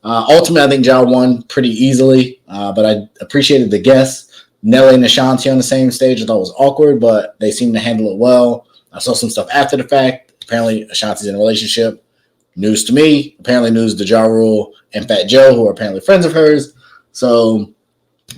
Ultimately, I think Ja won pretty easily, but I appreciated the guests. Nelly and Ashanti on the same stage. I thought it was awkward, but they seemed to handle it well. I saw some stuff after the fact. Apparently, Ashanti's in a relationship. News to me. Apparently, news to Ja Rule and FatJoe, who are apparently friends of hers. So,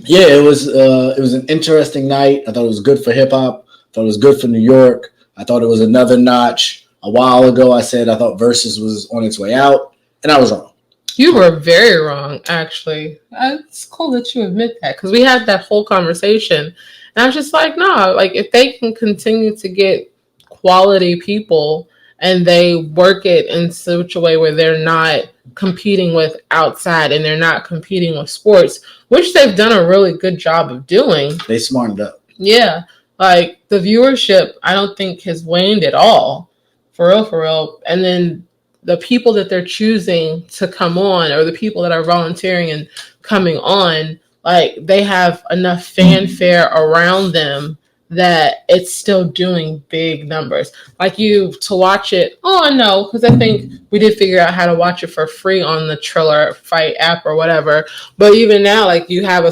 yeah, it was an interesting night. I thought it was good for hip hop. I thought it was good for New York. I thought it was another notch. A while ago, I said I thought Verzuz was on its way out, and I was wrong. You were very wrong, actually. It's cool that you admit that because we had that whole conversation. And I was just like, no, like if they can continue to get quality people and they work it in such a way where they're not competing with outside and they're not competing with sports, which they've done a really good job of doing. They smartened up. Yeah. Like the viewership, I don't think has waned at all. For real, for real. And then the people that they're choosing to come on or the people that are volunteering and coming on, like they have enough fanfare around them that it's still doing big numbers. Like you to watch it. Oh, I know, because I think we did figure out how to watch it for free on the Triller Fight app or whatever. But even now, like they have a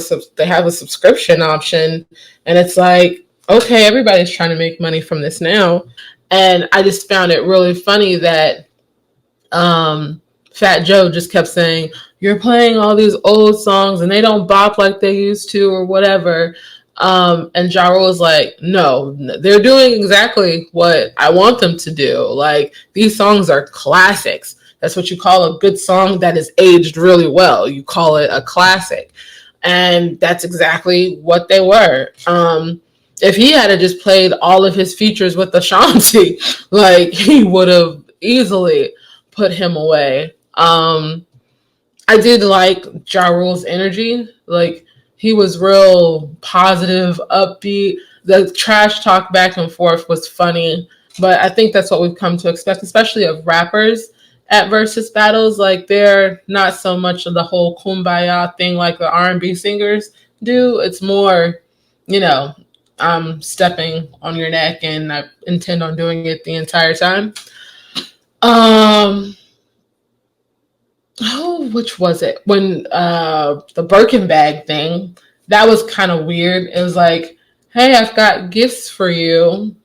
subscription option, and it's like, okay, everybody's trying to make money from this now. And I just found it really funny that FatJoe just kept saying, you're playing all these old songs and they don't bop like they used to or whatever. And Ja Rule was like, no, they're doing exactly what I want them to do. Like, these songs are classics. That's what you call a good song that is aged really well. You call it a classic. And that's exactly what they were. If he had just played all of his features with Ashanti, like he would have easily put him away. I did like Ja Rule's energy. Like he was real positive, upbeat. The trash talk back and forth was funny, but I think that's what we've come to expect, especially of rappers at versus battles. Like they're not so much of the whole kumbaya thing like the R&B singers do. It's more, I'm stepping on your neck and I intend on doing it the entire time. Which was it? When the Birkin bag thing, that was kind of weird. It was like, hey, I've got gifts for you.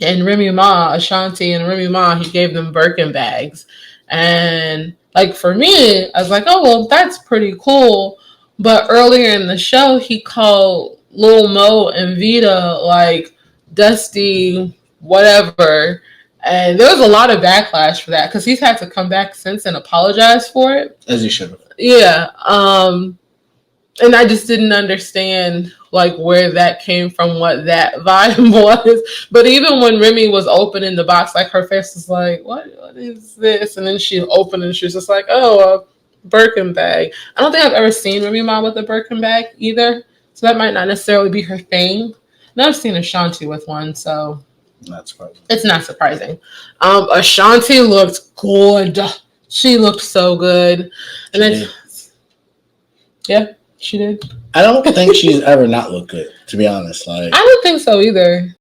And Remy Ma, Ashanti and Remy Ma, he gave them Birkin bags. And like for me, I was like, oh, well, that's pretty cool. But earlier in the show, he called Lil Mo and Vita like dusty whatever. And there was a lot of backlash for that because he's had to come back since and apologize for it. As he should have. Yeah. And I just didn't understand like where that came from, what that vibe was. But even when Remy was opening the box, like her face was like, what is this? And then she opened and she was just like, oh, a Birkin bag. I don't think I've ever seen Remy Ma with a Birkin bag either. So that might not necessarily be her thing. And I've seen Ashanti with one, so not surprising. It's not surprising. Ashanti looked good. She looked so good. And then yeah, she did. I don't think she's ever not looked good, to be honest. Like I don't think so either.